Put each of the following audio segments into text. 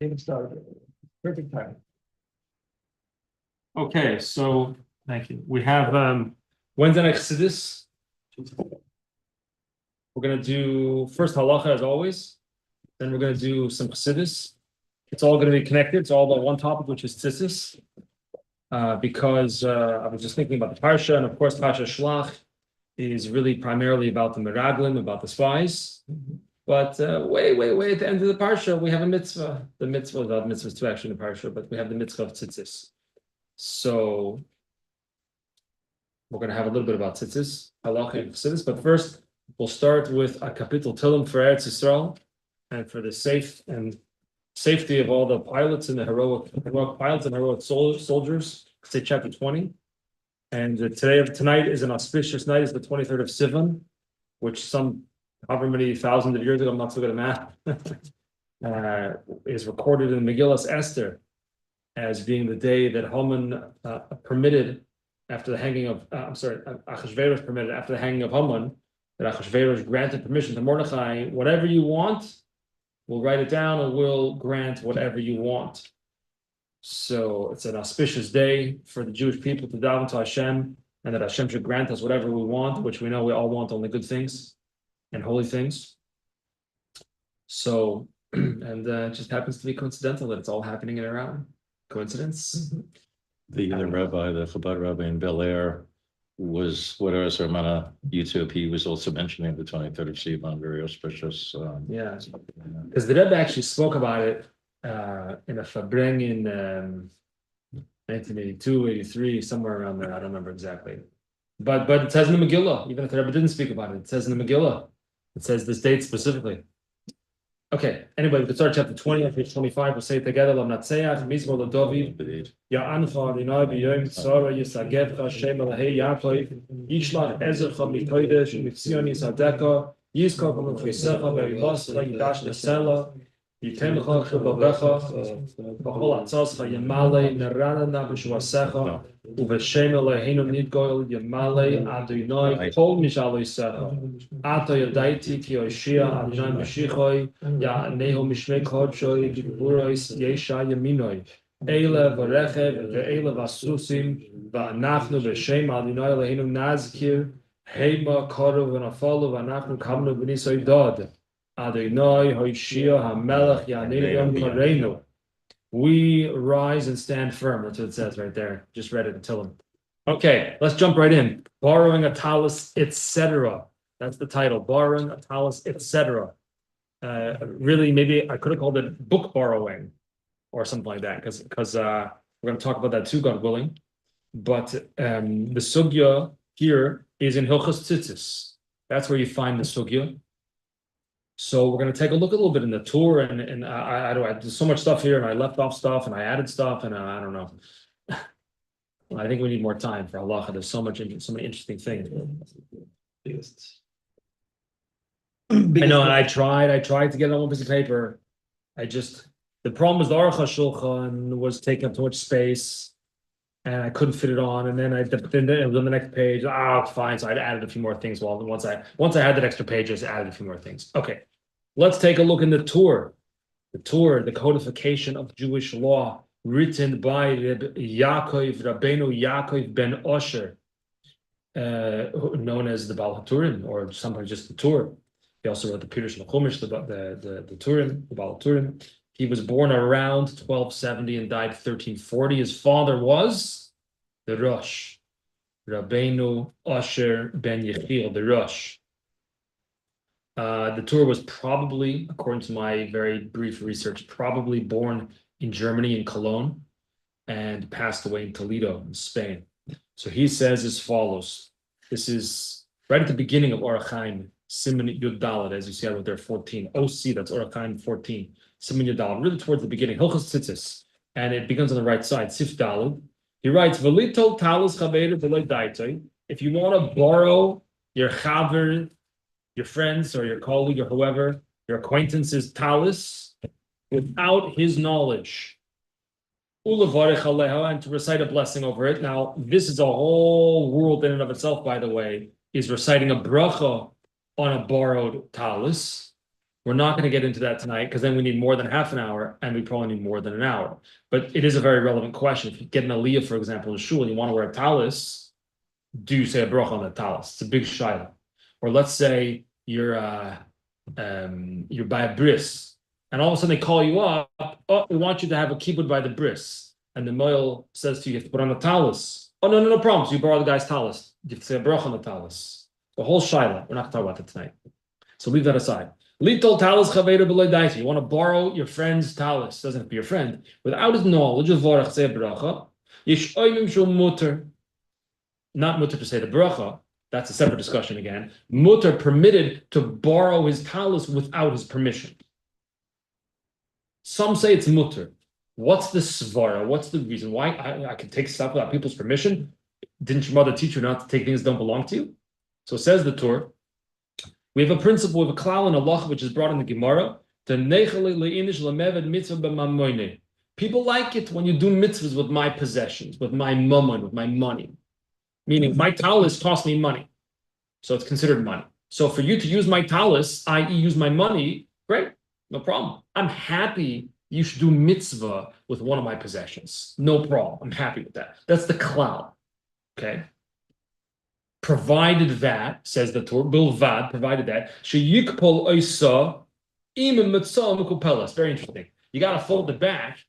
Get it started. Perfect time. Okay, so thank you. We have Wednesday night Chassidus. We're gonna do first Halacha as always. Then we're gonna do some Chassidus. It's all gonna be connected. It's all about one topic, which is Tzitzis. Because I was just thinking about the Parsha, and of course, Parsha Shelach is really primarily about the Meraglim, about the spies. But way at the end of the Parsha, we have a mitzvah. The mitzvah, without mitzvahs too actually in the Parsha, but we have the mitzvah of Tzitzis. So we're going to have a little bit about Tzitzis, Halacha, and Chassidus, but first we'll start with a kapitel Tilim for Eretz Yisrael and for the safety of all the pilots and the heroic pilots and heroic soldiers. Say chapter 20. And tonight is an auspicious night. It's the 23rd of Sivan, which however many thousands of years ago, I'm not so good at math, is recorded in Megillas Esther as being the day that Haman permitted after the hanging of, Achashverosh permitted after the hanging of Haman, that Achashverosh granted permission to Mordechai, whatever you want, we'll write it down and we'll grant whatever you want. So it's an auspicious day for the Jewish people to daven to Hashem, and that Hashem should grant us whatever we want, which we know we all want only good things and holy things. So, and it just happens to be coincidental that it's all happening in Iran. Coincidence? The rabbi, the Chabad rabbi in Bel Air, was whatever I'm on YouTube. He was also mentioning the 23rd of Sivan, very auspicious. Yeah, because the Rebbe actually spoke about it in a Fabring in 1982, 83, somewhere around there. I don't remember exactly. But it says in the Megillah, even if the Rebbe didn't speak about it, it says in the Megillah. It says this date specifically. Okay, anyway, we can start chapter 20 on page 25. We'll say it together. Lam Natseach, Mizmor LaDavid, Ya'ancha, Rinai, B'yom, Tzara, Yisagevcha, Shem Elahei, Yaakov, Yishlach, Ezercha, Mitoidesh, Mitzion, Yisadeka, Yizkov, Mukhisecha, Be'iloscha, Yidash, Nesela, Yitemcha, Chibavecha, B'chol Atzoscha, Yemale, Neranana, B'shuasecha, Uveshem Eloheinu Nidgoil, Yemale, Adonai, Kol Mishaloi Secha, Ato Yadaiti, Ki Oshia, Adonai Mashichoi, Ya'anehu Mishmei Kodshoi, Gibburois, Yesha Yaminoi, Eile Varechev, Ve'eile Vasusim, Va'anachnu B'Shem Adonai Eloheinu Nazkir, Heima Koru V'Nafalu, V'anachnu Kamnu B'Nisoi Dod, Adonai Hoshia HaMelech Ya'anehu Yom Kareinu. We rise and stand firm. That's what it says right there. Just read it and tell him. Okay, let's jump right in. Borrowing a tallis, etc. That's the title. Borrowing a tallis, etc. Really, maybe I could have called it book borrowing or something like that, because we're going to talk about that too, God willing. But the sugya here is in Hilchos Tzitzis. That's where you find the sugya. So we're going to take a look a little bit in the tour, and I there's so much stuff here, and I left off stuff, and I added stuff, and I don't know. I think we need more time for Halacha. There's so many interesting things. I know, and I tried to get it on one piece of paper. The problem was the Aruch HaShulchan was taking up too much space, and I couldn't fit it on. And then it was on the next page. Fine. So I added a few more things. Well, once I had that extra page, I just added a few more things. Okay, let's take a look in the Torah. The codification of Jewish law, written by Rabbeinu Yaakov ben Osher, known as the Baal HaTurim, or sometimes just the Torah. He also wrote the Pirush Lachumish, the Turim, the Baal HaTurim. He was born around 1270 and died 1340. His father was the Rosh, Rabbeinu Osher ben Yechiel, the Rosh. The Torah was probably, according to my very brief research, probably born in Germany, in Cologne, and passed away in Toledo, in Spain. So he says as follows. This is right at the beginning of Orach Chaim, Siman Yud Daled, as you see, I wrote there 14. OC, that's Orach Chaim 14. Siman Yud Daled, really towards the beginning, Hilchos Tzitzis, and it begins on the right side, Sif Daled. He writes, V'litol talus chaveru v'lo daitoi. If you want to borrow your chaver, your friends or your colleague or whoever, your acquaintance's tallis, without his knowledge, ulevarech aleha, and to recite a blessing over it. Now, this is a whole world in and of itself, by the way, is reciting a bracha on a borrowed tallis. We're not going to get into that tonight because then we need more than half an hour and we probably need more than an hour. But it is a very relevant question. If you get an aliyah, for example, in shul and you want to wear a tallis, do you say a bracha on the tallis? It's a big shayla. Or let's say you're by a bris, and all of a sudden they call you up. Oh, we want you to have a kibbud by the bris, and the moil says to you, you have to put on the tallis. Oh no problem. So you borrow the guy's tallis. You have to say a bracha on the tallis. The whole shayla. We're not going to talk about that tonight. So leave that aside. Litol tallis chaveira b'lo daita. You want to borrow your friend's tallis. Doesn't have to be your friend. Without his knowledge of vorach say a bracha. Yesh oimim shul mutter. Not mutter to say the bracha. That's a separate discussion again. Mutter permitted to borrow his tallis without his permission. Some say it's mutter. What's the svara? What's the reason why I can take stuff without people's permission? Didn't your mother teach you not to take things that don't belong to you? So says the Torah. We have a principle, we have a klal in Halacha, which is brought in the Gemara. People like it when you do mitzvahs with my possessions, with my mammon, with my money. Meaning my tallis cost me money. So it's considered money. So for you to use my tallis, i.e. use my money, great, no problem. I'm happy you should do mitzvah with one of my possessions. No problem. I'm happy with that. That's the klal. Okay? Provided that, says the Torah, bilvad, provided that, sheyikpol oisa imam mitzvah mekupelas. Very interesting. You got to fold it back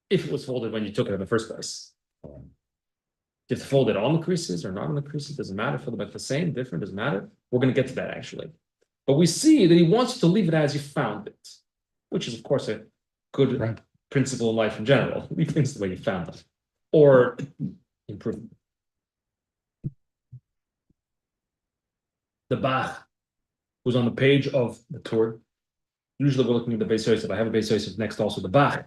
if it was folded when you took it in the first place. You have to fold it on the creases or not on the creases. Doesn't matter. Fold it back the same, different, doesn't matter. We're going to get to that actually. But we see that he wants you to leave it as you found it, which is, of course, a good principle in life in general. Leave things the way you found them or improve them. The Bach, who's on the page of the Torah. Usually we're looking at the Beis Yosef. I have a Beis Yosef next also, the Bach.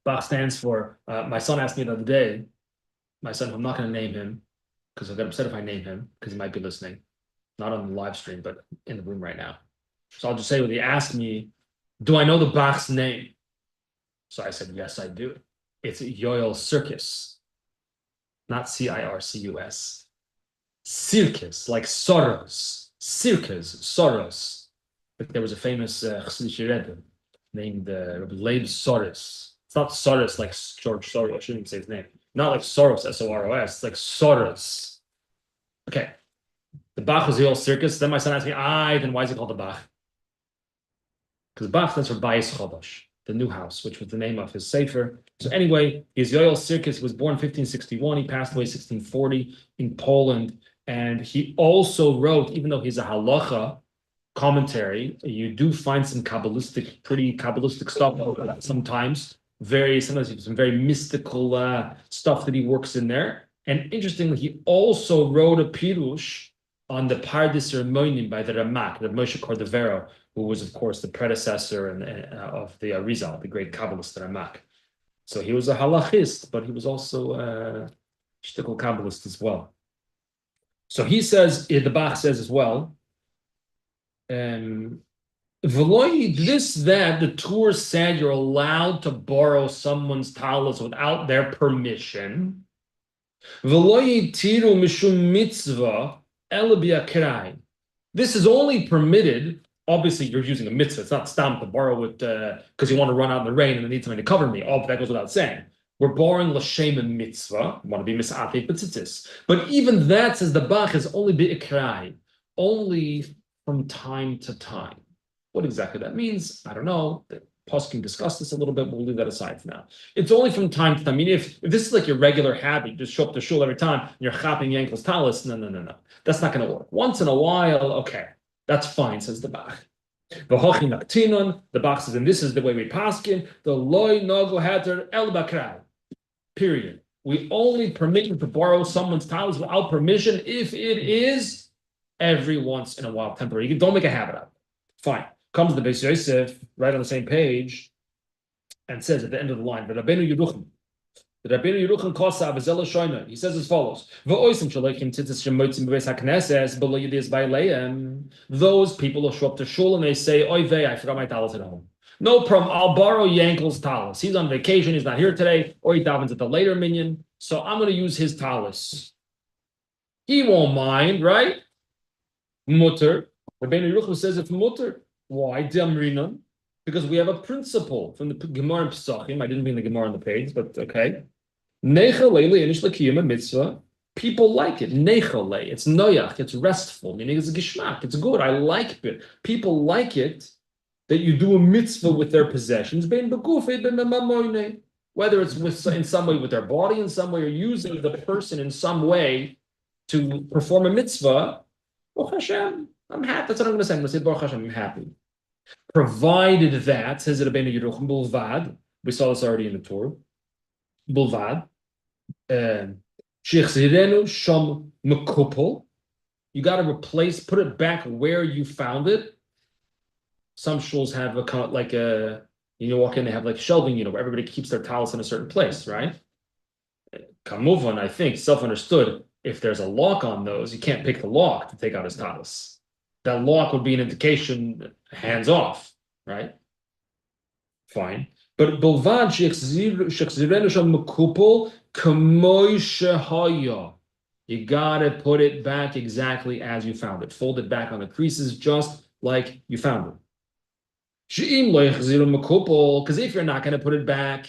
Bach stands for, my son asked me the other day, my son, I'm not going to name him, because I'll get upset if I name him, because he might be listening. Not on the live stream, but in the room right now. So I'll just say when he asked me, do I know the Bach's name? So I said, yes, I do. It's Yoel Circus, not Circus. Circus, like Soros. Circus, Soros. But there was a famous Chassidish Rebbe named Leib Soros. It's not Soros like George Soros. I shouldn't even say his name. Not like Soros, S-O-R-O-S. It's like Soros. Okay. The Bach was the old circus. Then my son asked me, then why is it called the Bach? Because Bach stands for Bayis Chodosh, the new house, which was the name of his sefer. So anyway, his Yoel Circus, he was born 1561. He passed away 1640 in Poland. And he also wrote, even though he's a halacha commentary, you do find some pretty Kabbalistic stuff sometimes. Sometimes some very mystical stuff that he works in there. And interestingly, he also wrote a pirush on the Pardes Moinim by the Ramak, the Moshe Cordovero, who was, of course, the predecessor of the Arizal, the great Kabbalist Ramak. So he was a halachist, but he was also a shtickle Kabbalist as well. So he says, the Bach says as well, the Torah said you're allowed to borrow someone's tallis without their permission. This is only permitted, obviously you're using a mitzvah, it's not stam to borrow it because you want to run out in the rain and need something to cover me. That goes without saying. We're borrowing l'shem and mitzvah. Want to be mis'atei b'tzitzis. But even that, says the Bach, is only bi'ikrai, only from time to time. What exactly that means, I don't know. The Poskim discuss this a little bit, but we'll leave that aside for now. It's only from time to time. I mean, if this is like your regular habit, you just show up to shul every time, and you're chapping your ankles tallis, no. That's not going to work. Once in a while, okay, that's fine, says the Bach. The Bach says, and this is the way we paskin, the loy nogo hater el bakrai. Period. We only permit you to borrow someone's tallis without permission if it is every once in a while temporary. You don't make a habit of it. Fine. Comes the Beis Yosef right on the same page and says at the end of the line, the Rabbeinu Yerucham kosa v'zela shoyna. He says as follows: those people will show up to shul and they say, "Oy vey, I forgot my tallis at home." No problem. I'll borrow Yankel's tallis. He's on vacation. He's not here today, or he davens at the later minyan. So I'm going to use his tallis. He won't mind, right? Mutter. Rabbeinu Yerucham says it's mutter. Why? Damrinon. Because we have a principle from the Gemara and Pesachim. I didn't mean the Gemara on the page, but okay. Mitzvah. People like it. Nechale. It's noyach. It's restful. Meaning it's a gishmak. It's good. I like it. People like it that you do a mitzvah with their possessions. Whether it's in some way with their body, in some way, or using the person in some way to perform a mitzvah. Baruch Hashem, I'm happy. That's what I'm going to say. I'm going to say Baruch Hashem, I'm happy. Provided that, says it Rabbeinu Yerucham, Bulvad, we saw this already in the Torah, Bulvad, Shechzirenu Shom Mekupol, you got to replace, put it back where you found it. Some shuls have you walk in, they have like shelving, where everybody keeps their towels in a certain place, right? Kamuvan, I think, self-understood, if there's a lock on those, you can't pick the lock to take out his tallis. That lock would be an indication, hands off, right? Fine. But Bilvad shechzirenu sham mekupol kamoy shehaya. You gotta put it back exactly as you found it. Fold it back on the creases just like you found it. She'im lo yechziru mekupol, because if you're not gonna put it back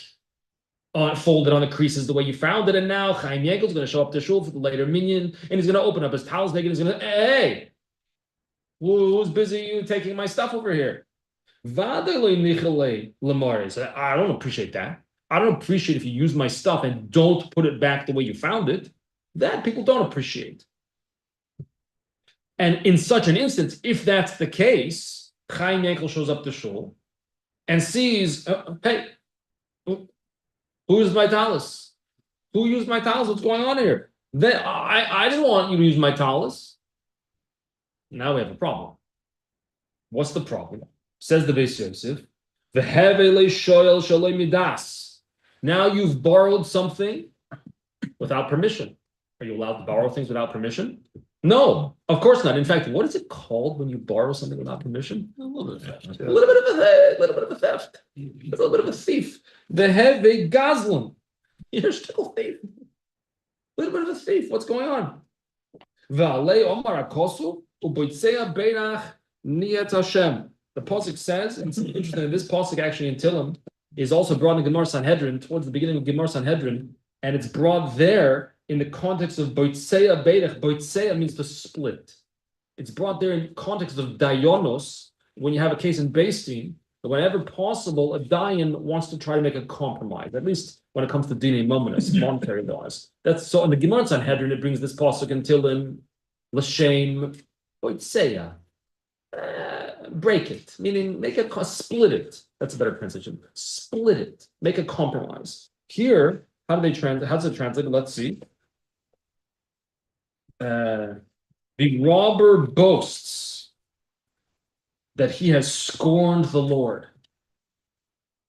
folded on the creases the way you found it, and now Chaim Yankel's going to show up to shul for the later minyan, and he's going to open up his towels, and he's going to, hey, who's busy taking my stuff over here? So I don't appreciate that. I don't appreciate if you use my stuff and don't put it back the way you found it. That people don't appreciate. And in such an instance, if that's the case, Chaim Yankel shows up to shul and sees, hey, who used my tallis? Who used my tallis? What's going on here? I didn't want you to use my tallis. Now we have a problem. What's the problem? Says the Beis Yosef, v'hevele shoyel shalei midas. Now you've borrowed something without permission. Are you allowed to borrow things without permission? No, of course not. In fact, what is it called when you borrow something without permission? A little bit of theft. A little bit of a theft. A little bit of a thief. The heve gazlan. You're still a thief. A little bit of a thief. What's going on? V'alei omar akosu uboitzea beirach niyat Hashem. The pasuk says, and it's interesting, this pasuk actually in Tillim is also brought in Gemara Sanhedrin, towards the beginning of Gemara Sanhedrin, and it's brought there in the context of boitzea beirach. Boitzea means to split. It's brought there in context of dayonos, when you have a case in Beis Din, that whenever possible, a dayan wants to try to make a compromise, at least when it comes to dinei mominus, monetary laws. That's so in the Gemara Sanhedrin, it brings this pasuk in Tillim, l'shem boitzea. Break it, meaning split it. That's a better translation. Split it, make a compromise. Here, how do they translate? How does it translate? Let's see. The robber boasts that he has scorned the Lord.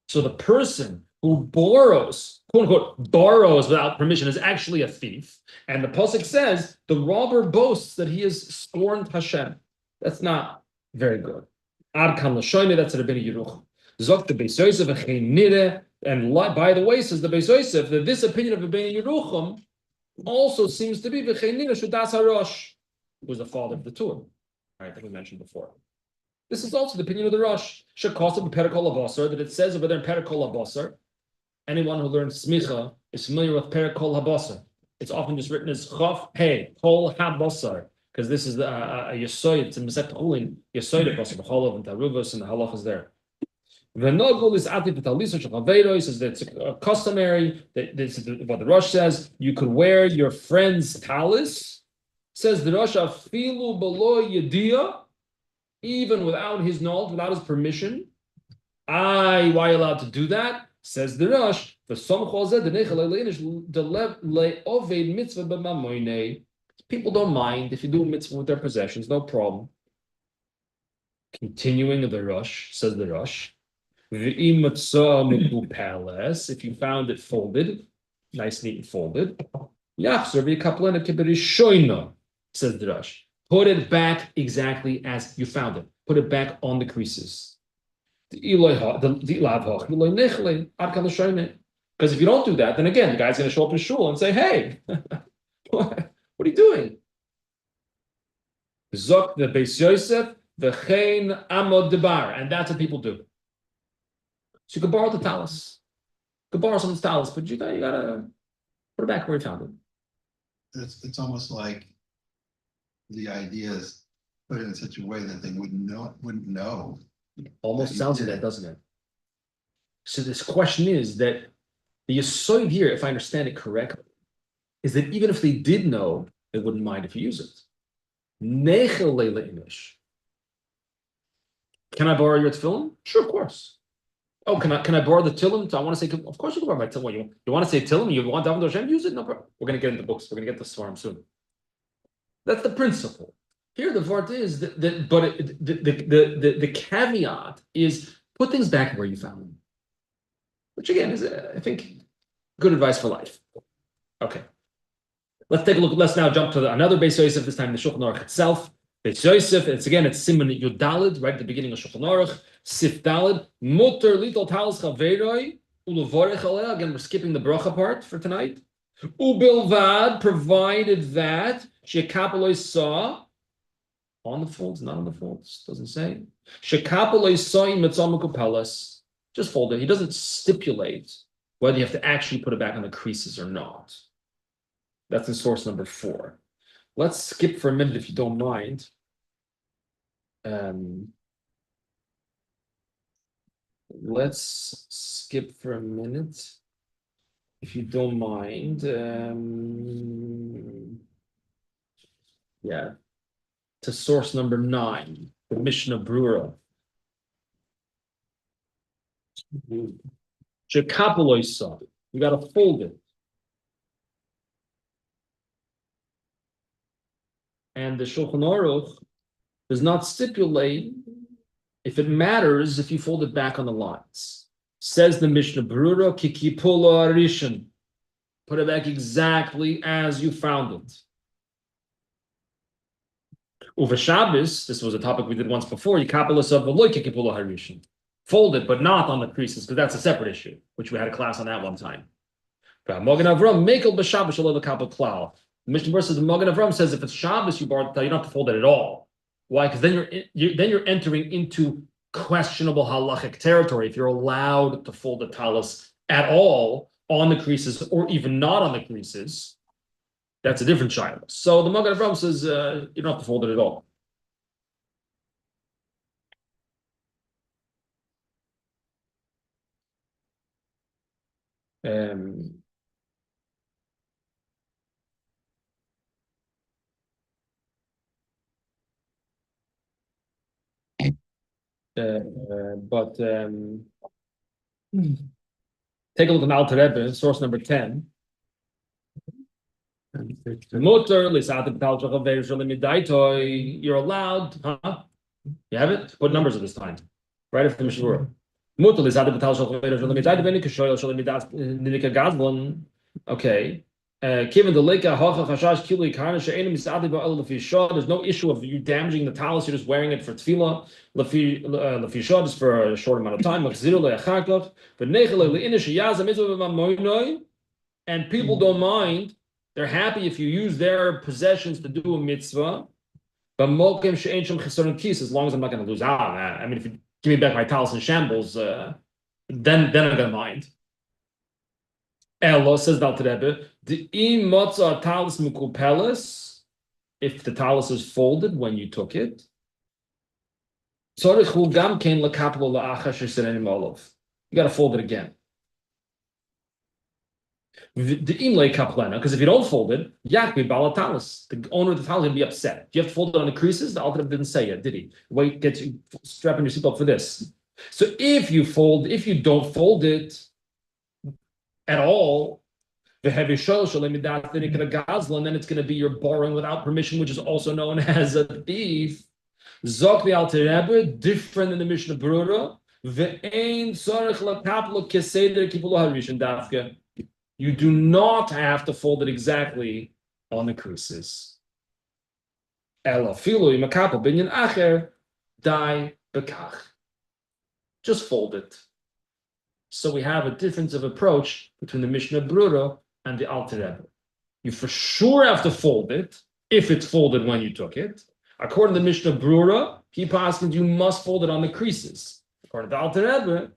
So the person who borrows, quote unquote, borrows without permission is actually a thief. And the pasuk says the robber boasts that he has scorned Hashem. That's not very good. Ad kan l'shoyme, that's at Rabbeinu Yerucham. Zok the Beis Yosef v'chein, and by the way, says the Beis Yosef, that this opinion of Rabbeinu Yerucham also seems to be v'chein nida shudas harosh, who was the father of the Tur, right, that we mentioned before. This is also the opinion of the Rosh. Shekosov b'perikol habasar, that it says over there in perikol habasar. Anyone who learns smicha is familiar with perikol habasar. It's often just written as chaf hey kol habasar, because this is a yesoid. It's in Masechet Chulin, yesoid habasar, the cholov and taruvos, and the halach is there. V'nogol is ati v'tallis shechavero. He says that it's customary. This is what the Rosh says. You could wear your friend's tallis. Says the Rosh, afilu below yediyah, even without his knowledge, without his permission. Why are you allowed to do that? Says the Rosh, people don't mind if you do a mitzvah with their possessions, no problem. Continuing the Rosh, says the Rosh, if you found it folded, nice, neat and folded, says the Rosh, put it back exactly as you found it. Put it back on the creases. Because if you don't do that, then again, the guy's going to show up in shul and say, hey, what are you doing? Zok the Beis Yosef, V'chein amod debar, and that's what people do. So you could borrow the tallis. You could borrow someone's tallis, but you gotta put it back where you found it. It's almost like the idea is put in such a way that they wouldn't know. Almost sounds like that, doesn't it? So this question is that the yesod here, if I understand it correctly, is that even if they did know, they wouldn't mind if you use it. Nechel leila imish. Can I borrow your tefillin? Sure, of course. Oh, can I borrow the tefillin? I want to say, of course you can borrow my tefillin. You want to say tefillin? You want David Hashem? Use it? No problem. We're going to get into books. We're going to get the Svarim soon. That's the principle. Here, the vart is the caveat is put things back where you found them, which again is, I think, good advice for life. Okay, let's take a look. Let's now jump to another Beis Yosef. This time the Shulchan Aruch itself. Beis Yosef. It's Siman Yud Daled, right at the beginning of Shulchan Aruch. Sif Daled. Mutter little talis chaveroi ulevorech aleh. Again, we're skipping the bracha part for tonight. Ubilvad, provided that shekapeloi saw. On the folds, not on the folds, doesn't say. Shekapeloi saw in mitzvah kupelas. Just fold it. He doesn't stipulate whether you have to actually put it back on the creases or not. That's in source number 4. Let's skip for a minute if you don't mind. Let's skip for a minute if you don't mind. Yeah. To source number 9, the Mishnah Brura. Shekapeloi saw. You got to fold it. And the Shulchan Aruch does not stipulate if it matters if you fold it back on the lines. Says the Mishnah Brura, Kikipulo Arishan. Put it back exactly as you found it. Uva Shabbos, this was a topic we did once before, Yikapelos of Veloy Kikipulo Harishan. Fold it, but not on the creases, because that's a separate issue, which we had a class on that one time. Mogen Avram, Mekel b'Shabbos shelo lekapel klal. The Mishnah verse says the Mogen Avram says if it's Shabbos, you don't have to fold it at all. Why? Because then you're entering into questionable halachic territory if you're allowed to fold the tallis at all on the creases or even not on the creases. That's a different shiloh. So the Mogen Avram says you don't have to fold it at all. But take a look at Alter Rebbe, source number 10. You're allowed, huh? You have it? What numbers at this time? Right after the Mishnah. Okay. There's no issue of you damaging the tallis, you're just wearing it for tefillah. Just for a short amount of time. And people don't mind. They're happy if you use their possessions to do a mitzvah. But as long as I'm not going to lose out. I mean, if you give me back my tallis in shambles, then I'm going to mind. Elo says Alter Rebbe, if the tallis is folded when you took it, you got to fold it again. Because if you don't fold it, the owner of the tallis will be upset. Do you have to fold it on the creases? The Alter Rebbe didn't say it, did he? Wait, get you strapping your seatbelt for this. So if you don't fold it at all, then it's going to be your borrowing without permission, which is also known as a thief. Zok the Alter Rebbe, different than the Mishnah Brura. You do not have to fold it exactly on the creases. Just fold it. So we have a difference of approach between the Mishnah Brura and the Alter Rebbe. You for sure have to fold it if it's folded when you took it. According to the Mishnah Brura, He paskins you must fold it on the creases. According to the Alter Rebbe,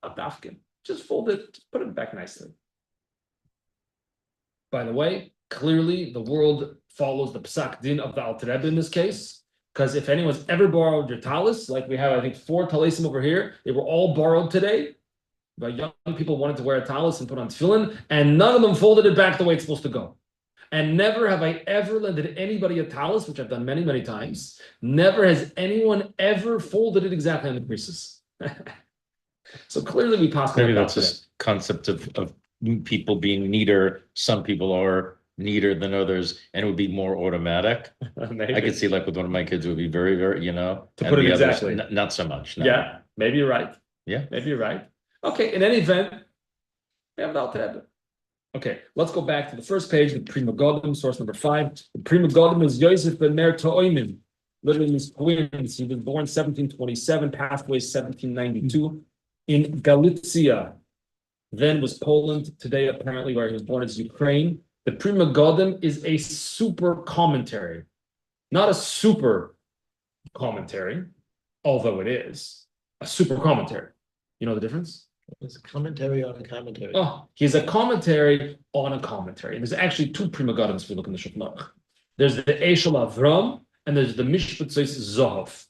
not dafkin. Just fold it, just put it back nicely. By the way, clearly the world follows the psak din of the Alter Rebbe in this case, because if anyone's ever borrowed your tallis, like we have, I think 4 talisim over here, they were all borrowed today. But young people wanted to wear a tallis and put on tefillin, and none of them folded it back the way it's supposed to go. And never have I ever lended anybody a tallis, which I've done many, many times. Never has anyone ever folded it exactly on the creases. So clearly we pass. Maybe that's this concept of people being neater. Some people are neater than others, and it would be more automatic. I could see like with one of my kids, it would be very, very, to and put it the others, exactly. not so much. No. Yeah, maybe you're right. Yeah. Maybe you're right. Okay, in any event, we have the Alter Rebbe. Okay, let's go back to the first page, the Prima Godim, source number 5. The Prima Godim is Yosef ben Mer To'oimim, literally means twins. He was born 1727, passed away 1792 in Galicia. Then was Poland. Today, apparently, where he was born is Ukraine. The Prima Godim is a super commentary, not a super commentary, although it is a super commentary. You know the difference? It's a commentary on a commentary. Oh, he's a commentary on a commentary. And there's actually 2 Prima Godims if you look in the Shelach. There's the Eshel Avram and there's the Mishpatzos Zohov.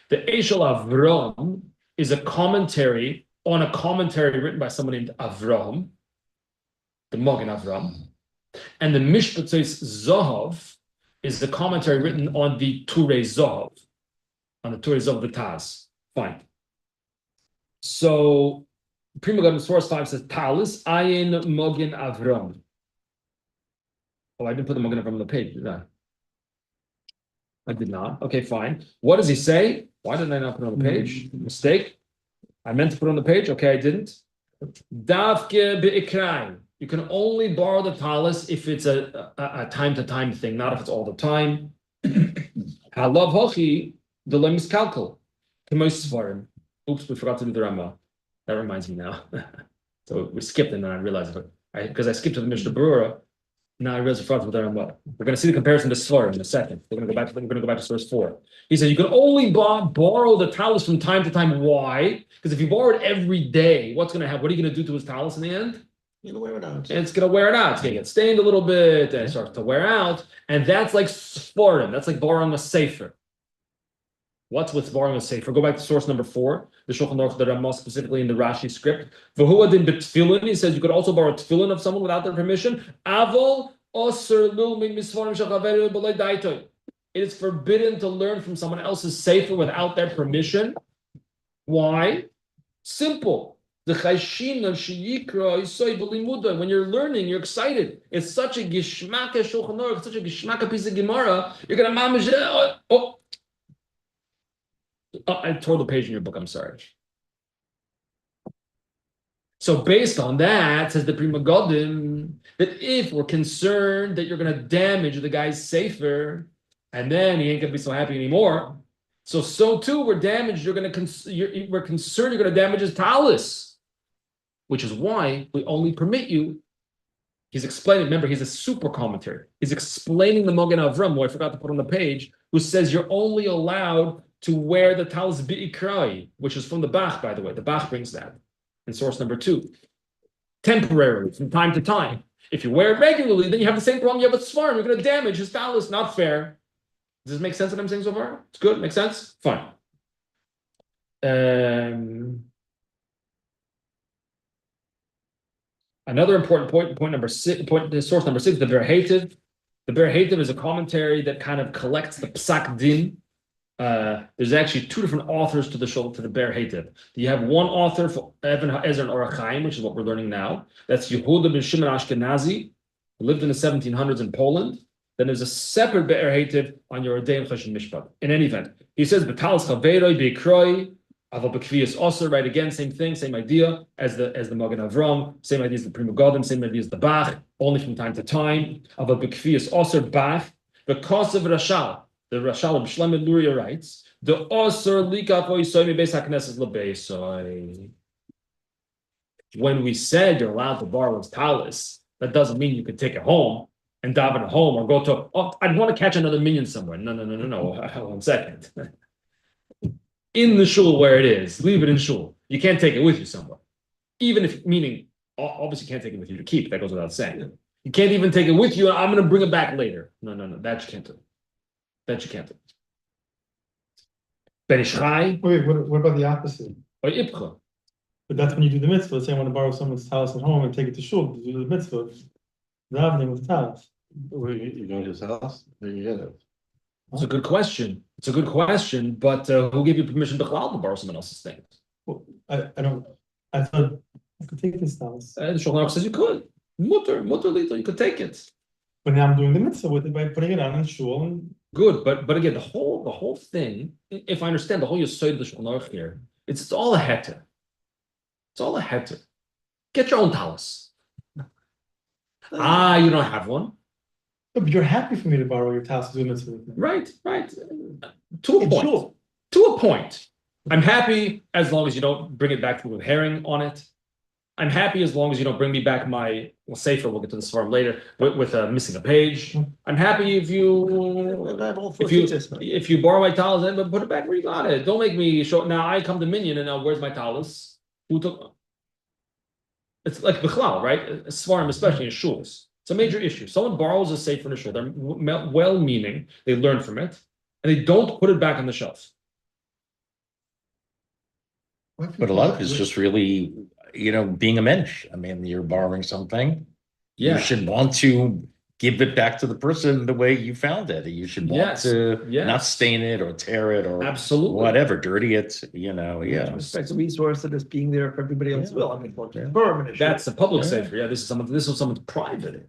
The Eshel Avram is a commentary on a commentary written by someone named Avram, the Magen Avram. And the Mishpatzos Zohov is the commentary written on the Turei Zohov, on the Turei Zohov, the Taz. Fine. So, Prima Godim source 5 says Tallis Ayin Mogen Avram. Oh, I didn't put the Mogen Avram on the page, did I? I did not. Okay, fine. What does he say? Why didn't I not put it on the page? Mistake. I meant to put it on the page. Okay, I didn't. Davke be'ikrai. You can only borrow the Tallis if it's a time-to-time thing, not if it's all the time. Halav hochi delem miskalkel. K'mos svarim. Oops, we forgot to do the Rama. That reminds me now. So we skipped and then I realized it. Because I skipped to the Mishnah Berurah, now I realize we forgot to do the Rama. We're going to see the comparison to Svarim in a second. We're going to go back to source 4. He said you can only borrow the tallis from time to time. Why? Because if you borrow it every day, what's going to happen? What are you going to do to his tallis in the end? You're gonna wear it out. It's going to wear it out. It's going to get stained a little bit and it starts to wear out. And that's like Svarim. That's like borrowing a sefer. What's with borrowing a sefer? Go back to source number 4, the Shulchan Aruch, the Ramah, specifically in the Rashi script. V'huadin b'tfilin, he says you could also borrow tefillin of someone without their permission. Avol osir lul min misvarim shachaveri b'lei daitoi. It is forbidden to learn from someone else's sefer without their permission. Why? Simple. The chayshina sheyikra isoi b'limuda. When you're learning, you're excited. It's such a gishmaka Shulchan Aruch, such a gishmaka piece of Gemara. You're gonna mamish. I tore the page in your book, I'm sorry. So based on that, says the Prima Godim, that if we're concerned that you're going to damage the guy's sefer, and then he ain't going to be so happy anymore, so too we're damaged. We're concerned you're going to damage his tallis, which is why we only permit you. He's explaining, remember, he's a super commentary. He's explaining the Mogen Avram, who I forgot to put on the page, who says you're only allowed to wear the tallis bi'ikrai, which is from the Bach, by the way. The Bach brings that in source number 2. Temporarily, from time to time. If you wear it regularly, then you have the same problem you have with Svarim. You're going to damage his tallis. Not fair. Does this make sense what I'm saying so far? It's good? Makes sense? Fine. Another important point number 6, source number 6, the Ber Hativ. The Ber Hativ is a commentary that kind of collects the Psak Din. There's actually 2 different authors to the Ber Hativ. You have one author for Even HaEzer and Orach Chaim, which is what we're learning now. That's Yehuda ben Shimon Ashkenazi, who lived in the 1700s in Poland. Then there's a separate Ber Hativ on your Yeredeim Choshen Mishpat. In any event, he says B'talis Chaveroi B'Ikroi Aval B'Kviyas Osir. Right again, same thing, same idea as the Magen Avram, same idea as the Prima Godim, same idea as the Bach, only from time to time. Aval B'Kviyas Osir Bach, because of Rashal. The Rashal of Shlomo Luria writes, the Osir Likaf Oisoy Beis HaKnesses LeBeisoy. When we said you're allowed to borrow his tallis, that doesn't mean you can take it home and daven at home or go to, I'd want to catch another minion somewhere. No. 1 second. in the shul where it is. Leave it in shul. You can't take it with you somewhere. Even if, meaning, obviously you can't take it with you to keep. That goes without saying. You can't even take it with you. I'm going to bring it back later. No. That you can't do. That you can't do. Ben Ish Chai Wait, what about the opposite? or Ipcha. But that's when you do the mitzvah. Let's say I want to borrow someone's talis at home and take it to shul to do the mitzvah. Davening with talis. You go to his house, there you get it. It's a good question. But who gave you permission to borrow someone else's things? Well, I thought I could take this talis. The Shelach says you could. Mutter little, you could take it. But now I'm doing the mitzvah with it by putting it on in shul. And Good, but again, the whole thing, if I understand the whole Yesod of the Shelach here, it's all a heter. It's all a heter. Get your own talis. You don't have one. but you're happy for me to borrow your talis to do the mitzvah with me. Right. To a point. Sure. To a point. I'm happy as long as you don't bring it back to me with herring on it. I'm happy as long as you don't bring me back my safer. We'll get to this farm later with missing a page. I'm happy if you borrow my talis and put it back where you got it. Don't make me show. Now I come to Minyan and now where's my talis? Who took? It's like Bichlal, right? Svarim, especially in shuls. It's a major issue. Someone borrows a safer in a shul. They're well-meaning. They learn from it, and they don't put it back on the shelf. But a lot of it's just really, being a mensch. I mean, you're borrowing something. Yeah. You should want to give it back to the person the way you found it. You should want to not stain it or tear it or Absolutely. whatever, dirty it, Respect the resource that is being there for everybody else. Well, I mean, That's the public safer. Yeah, this is someone's private.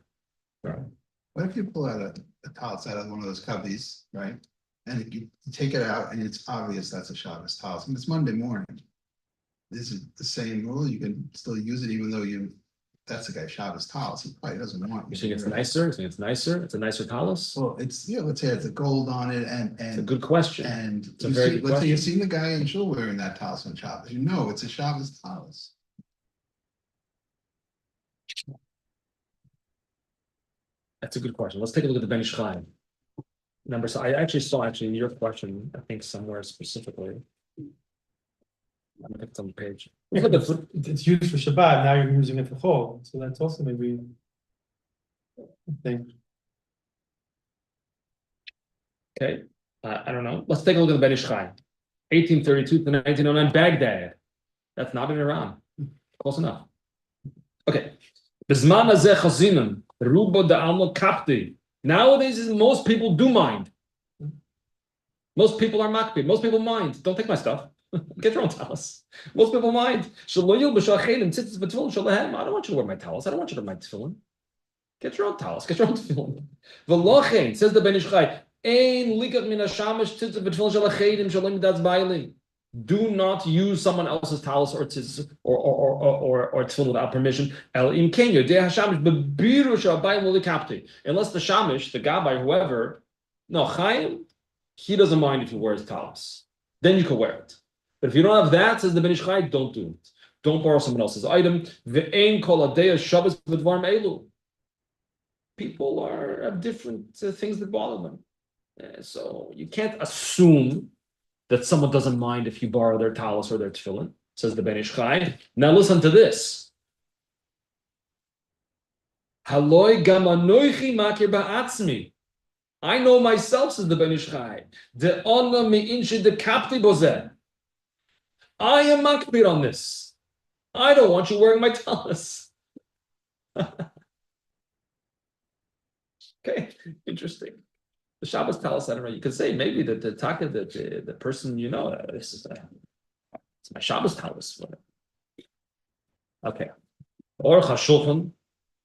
What if you pull out a talis out of one of those cubbies, right? And you take it out and it's obvious that's a Shabbos talis, and it's Monday morning. Is it the same rule? You can still use it even though that's the guy Shabbos talis. He probably doesn't want. You think it's nicer? It's a nicer talis? Well, let's say it's a gold on it and. It's a good question. And It's a very good let's say you've question. seen the guy in shul wearing that talis on Shabbos. You know it's a Shabbos talis. That's a good question. Let's take a look at the Ben Ish Chai. Number, so I actually saw your question, I think somewhere specifically. I'm looking at some page. Yeah, but it's used for Shabbat. Now you're using it for Chol, so that's also maybe a thing. Okay, I don't know. Let's take a look at the Ben Ish Chai. 1832 to 1909, Baghdad. That's not in Iran. Close enough. Okay. Bisman hazeh chazinim, rubo de almo kapti. Nowadays, most people do mind. Most people are makpi. Most people mind. Don't take my stuff. Get your own talis. Most people mind. I don't want you to wear my talis. I don't want you to wear my tefillin. Get your own talis. Get your own tefillin. V'lochein, says the Ben Ish Chai, ein likat min hashamish tzitzis v'tefillin shel hachedim shalom das bailing. Do not use someone else's talis or tzitzis or tefillin without permission. El im kenyo de hashamish bebiru shabayim ulikapti. Unless the shamish, the gabbai, whoever, no Chaim, he doesn't mind if you wear his talis. Then you can wear it. But if you don't have that, says the Ben Ish Chai, don't do it. Don't borrow someone else's item. Ve'ein kol adeya Shabbos b'dvarim elu. People have different things that bother them. So you can't assume that someone doesn't mind if you borrow their talis or their tefillin, says the Ben Ish Chai. Now listen to this. Haloi gam anoichi makir ba'atzmi. I know myself, says the Ben Ish Chai. De ona me'inshi de kapti bozeh. I am makbir on this. I don't want you wearing my talis. Okay, interesting. The Shabbos talis, I don't know. You could say maybe that the taka, the person this is it's my Shabbos talis. Okay. Aruch HaShulchan.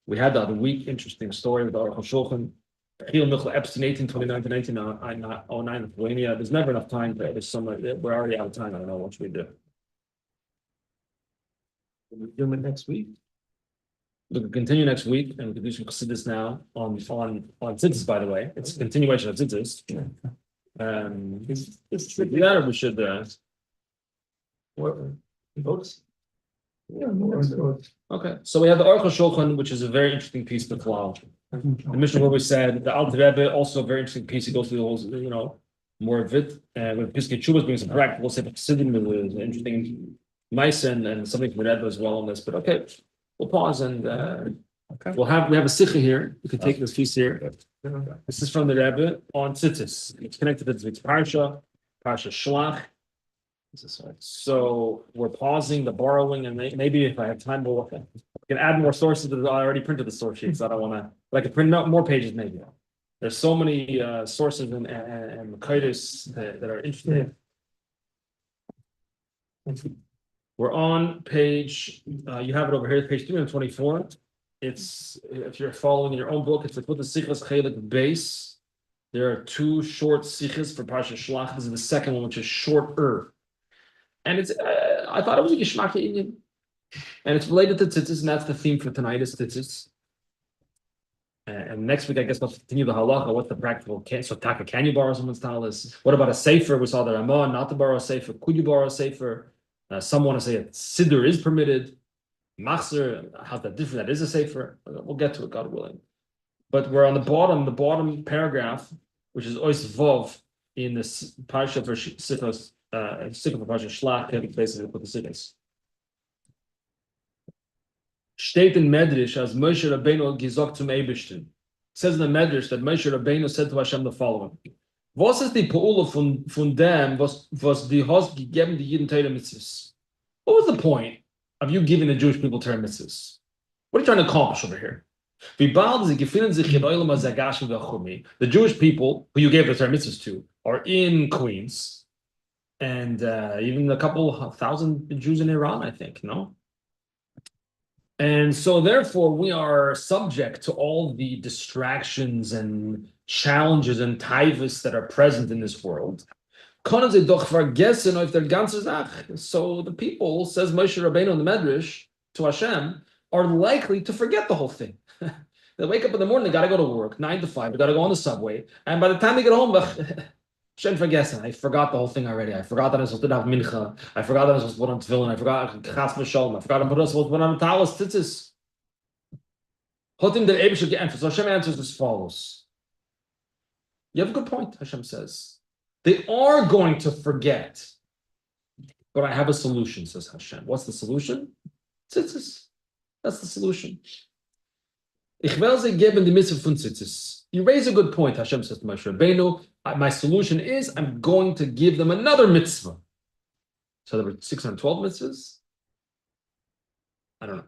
We had the other week. Interesting story with Aruch HaShulchan. Epstein, 1829 to 1909, Lithuania. There's never enough time. There's we're already out of time. I don't know what should we do. We'll do it next week. We can continue next week, and we can do some Chassidus now on Tzitzis. By the way, it's a continuation of Tzitzis. Or we should. Votes. Okay, so we have the Aruch HaShulchan, which is a very interesting piece of the Klal. The Mishnah where we said the Alter Rebbe, also a very interesting piece. He goes through the whole, more of it. With Piskei Teshuvos being some practical, say Chassidim is an interesting mice and something from the Rebbe as well on this. But okay, we'll pause and we have a sikha here. You can take this piece here. This is from the Rebbe on Tzitzis. It's connected to the Parsha Shelach. So we're pausing the borrowing, and maybe if I have time, we can add more sources. I already printed the source sheets. I don't want to. But I can print out more pages maybe. There's so many sources and Chassidus that are interesting. We're on page. You have it over here, page 324. It's if you're following in your own book. It's like with the Sichas Chelik base. There are two short Sichas for Parsha Shelach. This is the second one, which is shorter. And it's, I thought it was a Gishmaki Indian. And it's related to Tzitzis, and that's the theme for tonight is Tzitzis. And next week, I guess we'll continue the halacha. What's the practical? So Taka, can you borrow someone's Tallis? What about a sefer? We saw the Ramah, not to borrow a sefer. Could you borrow a sefer? Some want to say a siddur is permitted. Machzer, how's that different? That is a sefer. We'll get to it, God willing. But we're on the bottom paragraph, which is Ois Vov in this Parsha for Sichos. Sikha for Parsha Shelach, basically put the Sikhs. Steht in Medrash as Moshe Rabbeinu gesagt zum Eibishter. Says in the Medrash that Moshe Rabbeinu said to Hashem the following: Was ist die Peula von dem, was die hast gegeben die Jiden Torah mitzvahs? What was the point of you giving the Jewish people Torah mitzvahs? What are you trying to accomplish over here? The Jewish people who you gave the Torah mitzvahs to are in Queens. And even a couple thousand Jews in Iran, I think, no? And so therefore we are subject to all the distractions and challenges and taivas that are present in this world. So the people, says Moshe Rabbeinu in the Medrash to Hashem, are likely to forget the whole thing. They wake up in the morning, they got to go to work, 9 to 5, they got to go on the subway, and by the time they get home, Shem vergessen. I forgot the whole thing already. I forgot that I was supposed to have mincha. I forgot that I was supposed to put on tefillin. I forgot chas v'sholem. I forgot I was supposed to put on Tallis Tzitzis. Hotim the Eibush should get emphasis. So Hashem answers as follows. You have a good point, Hashem says. They are going to forget. But I have a solution, says Hashem. What's the solution? Tzitzis. That's the solution. Ich will sie geben die Mitzvah von Tzitzis. You raise a good point, Hashem says to Moshe Rabbeinu. My solution is I'm going to give them another mitzvah. So there were 612 mitzvahs? I don't know.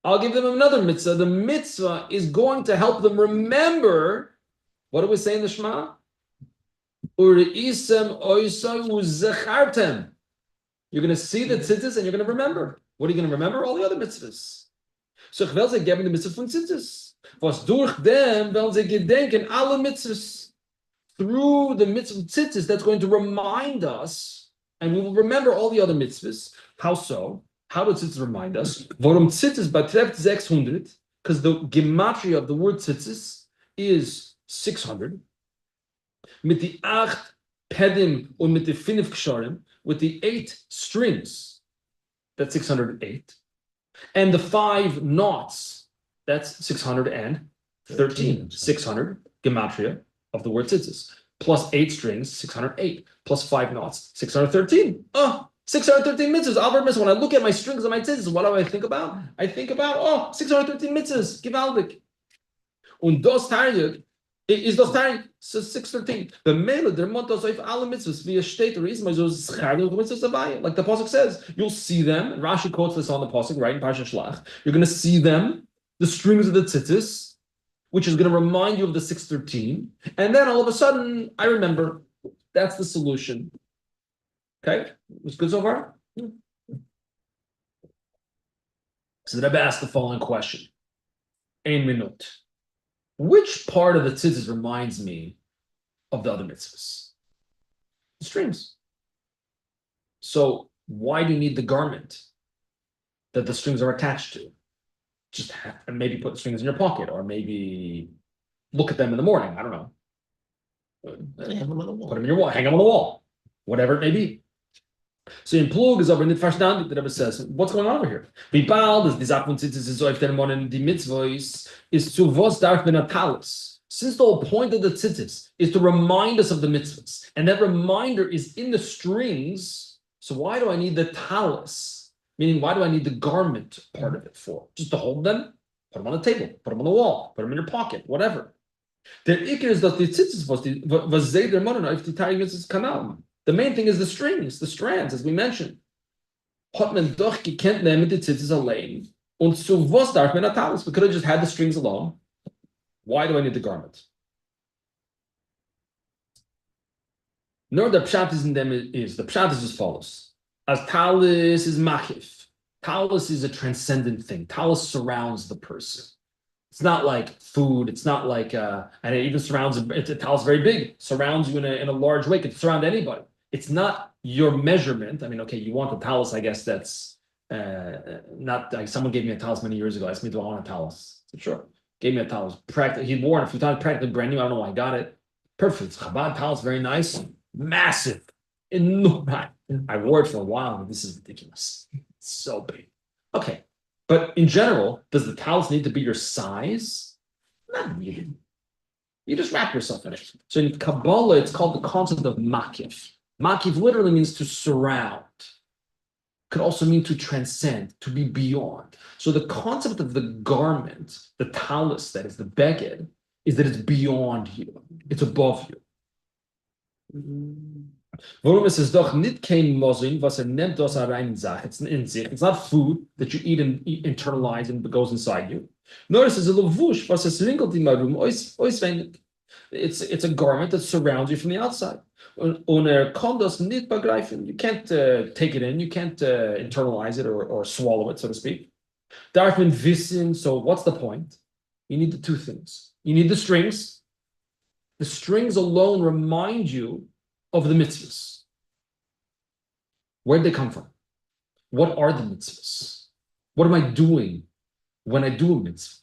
I'll give them another mitzvah. The mitzvah is going to help them remember, what do we say in the Shema? Uri'isem oisai u'zechartem. You're going to see the tzitzis and you're going to remember. What are you going to remember? All the other mitzvahs. So ich will sie geben die mitzvah von tzitzis. Was durch dem werden sie gedenken alle mitzvahs. Through the mitzvah tzitzis, that's going to remind us, and we will remember all the other mitzvahs. How so? How does tzitzis remind us? Warum tzitzis betrifft 600? Because the gematria of the word tzitzis is 600. Mit die 8 pedim und mit die 5 ksharim, with the 8 strings, that's 608. And the 5 knots, that's 613. 600 gematria of the word tzitzis, plus 8 strings, 608, plus 5 knots, 613. 613 mitzvahs. Albert mitzvah. When I look at my strings and my tzitzis, what do I think about? I think about, 613 mitzvahs. Gewaldig. Und das Tarjug is das Tarjug, so 613. The Mele, der Motto, so if alle mitzvahs, wie es steht, the reason why those mitzvahs dabei, like the Pasuk says, you'll see them, and Rashi quotes this on the Pasuk, right, in Parsha Shelach. You're going to see them, the strings of the tzitzis, which is going to remind you of the 613. And then all of a sudden, I remember, that's the solution. Okay? Was good so far? So the Rebbe asked the following question. Ein minut. Which part of the tzitzis reminds me of the other mitzvahs? The strings. So why do you need the garment that the strings are attached to? Just maybe put the strings in your pocket, or maybe look at them in the morning. I don't know. Hang them on the wall. Put them in your wall. Hang them on the wall. Whatever it may be. So in Plug is over in the Verstand, the Rebbe says, what's going on over here? Wie bald is die Sache von Tzitzis ist so auf der Monen die Mitzvah ist zu was darf man a Tallis? Since the whole point of the tzitzis is to remind us of the mitzvahs, and that reminder is in the strings, so why do I need the tallis? Meaning, why do I need the garment part of it for? Just to hold them? Put them on the table, put them on the wall, put them in your pocket, whatever. The ikr is that the tzitzis was zeder monana if the entire mitzvahs kanal. The main thing is the strings, the strands, as we mentioned. Hat man doch gekent nehmen die tzitzis allein und zu was darf man a tallis? We could have just had the strings alone. Why do I need the garment? Nor the pshat is in them is. The pshat is as follows. As tallis is machif. Tallis is a transcendent thing. Tallis surrounds the person. It's not like food. It's not like, and it even surrounds, it's a tallis very big, surrounds you in a large way. It can surround anybody. It's not your measurement. I mean, okay, you want a tallis, I guess that's not like someone gave me a tallis many years ago. Asked me, do I want a tallis? I said, sure. Gave me a tallis. He wore it a few times, practically brand new. I don't know why I got it. Perfect. It's Chabad tallis, very nice. Massive. Enormous. I wore it for a while, but this is ridiculous. It's so big. Okay. But in general, does the tallis need to be your size? Not really. You just wrap yourself in it. So in Kabbalah, it's called the concept of makif. Makif literally means to surround. Could also mean to transcend, to be beyond. So the concept of the garment, the tallis, that is the beged, is that it's beyond you. It's above you. It's not food that you eat and internalize and goes inside you. Notice it's a levush, it's a garment that surrounds you from the outside. You can't take it in, you can't internalize it or swallow it, so to speak. So what's the point? You need the two things. You need the strings. The strings alone remind you of the mitzvahs. Where did they come from? What are the mitzvahs? What am I doing when I do a mitzvah?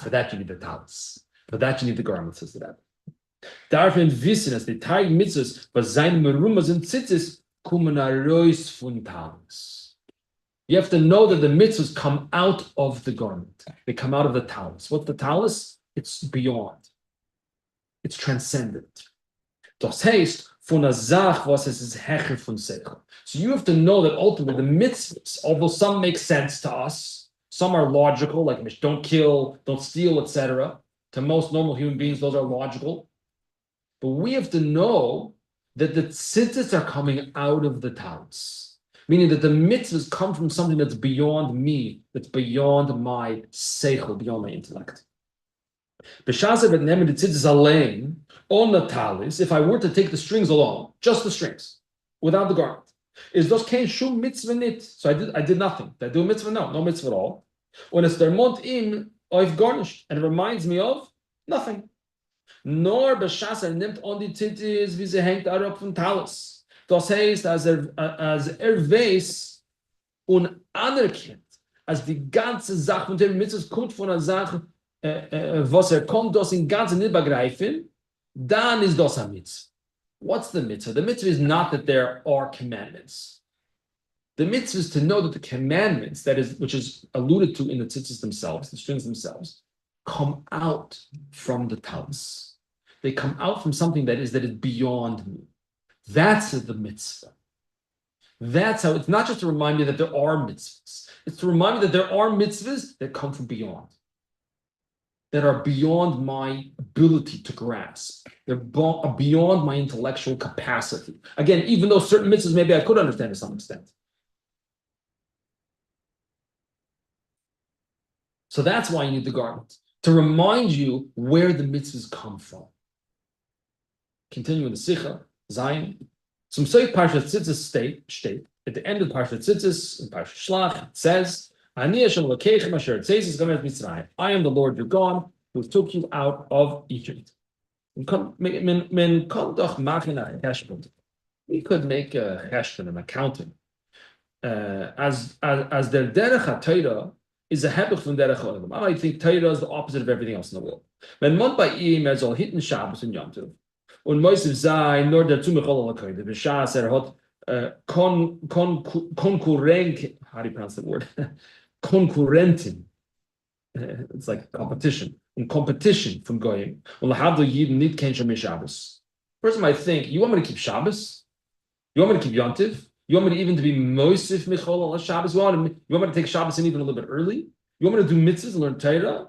For that you need the tallis. For that you need the garments, says the Rebbe. Darfen wissen, dass die Teil mitzvahs, was seine merumas und tzitzis, kommen heraus von tallis. You have to know that the mitzvahs come out of the garment. They come out of the tallis. What's the tallis? It's beyond. It's transcendent. Das heißt, von der Sach, was es ist Hecher von Seichel. So you have to know that ultimately the mitzvahs, although some make sense to us, some are logical, like don't kill, don't steal, etc. To most normal human beings, those are logical. But we have to know that the tzitzis are coming out of the tallis, meaning that the mitzvahs come from something that's beyond me, that's beyond my seichel, beyond my intellect. B'shasa v'nemen the tzitzis alein on the tallis, if I were to take the strings alone, just the strings, without the garment, is those kein shum mitzvah nit. So I did nothing. Did I do a mitzvah? No mitzvah at all. When it's der mont im I've garnished, and it reminds me of nothing. Nor b'shas nimmt on die tzitzis, wie sie hängt ab von tallis. Das heißt, als weiß und anerkennt, als die ganze Sache von dem Mitzvahs kommt von einer Sache, was kommt, das in ganzen nicht begreifen, dann ist das a mitzvah. What's the mitzvah? The mitzvah is not that there are commandments. The mitzvah is to know that the commandments, that is, which is alluded to in the tzitzis themselves, the strings themselves, come out from the tallis. They come out from something that is beyond me. That's the mitzvah. That's how, it's not just to remind me that there are mitzvahs. It's to remind me that there are mitzvahs that come from beyond, that are beyond my ability to grasp. They're beyond my intellectual capacity. Again, even though certain mitzvahs maybe I could understand to some extent. So that's why you need the garment, to remind you where the mitzvahs come from. Continuing the Sikha, Zion. Some say Parshat Tzitzis state, at the end of Parshat Tzitzis, in Parshat Shelach, it says, I am the Lord your God, who took you out of Egypt. We could make a cheshbon, an accounting. As their derech ha-Torah is a hebech from derech ha-olam. I think Torah is the opposite of everything else in the world. When man by ihm soll hitten Shabbos and Yom Tov, und Moshe sei nur dazu mechol alakoyde, b'shas hat konkurrent, how do you pronounce that word? Konkurrentin. It's like competition. in competition from Goyim. Person might think, you want me to keep Shabbos? You want me to keep Yontiv? You want me to even to be Moisif Michol on Shabbos? You want me to take Shabbos in even a little bit early? You want me to do mitzvahs and learn Torah?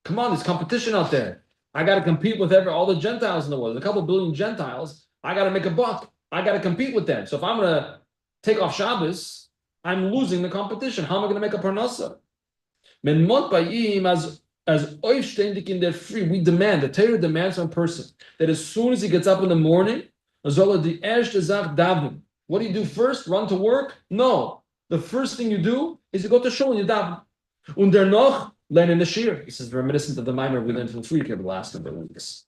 Come on, there's competition out there. I got to compete with all the Gentiles in the world. There's a couple billion Gentiles. I got to make a buck. I got to compete with them. So if I'm going to take off Shabbos, I'm losing the competition. How am I going to make a parnasa? As oifständig in their free, we demand, the Torah demands from a person that as soon as he gets up in the morning, what do you do first? Run to work? No. The first thing you do is you go to shul and you daven. Und noch learn in the shir. This is reminiscent of the mimer we learned from Friedrich the last number of weeks.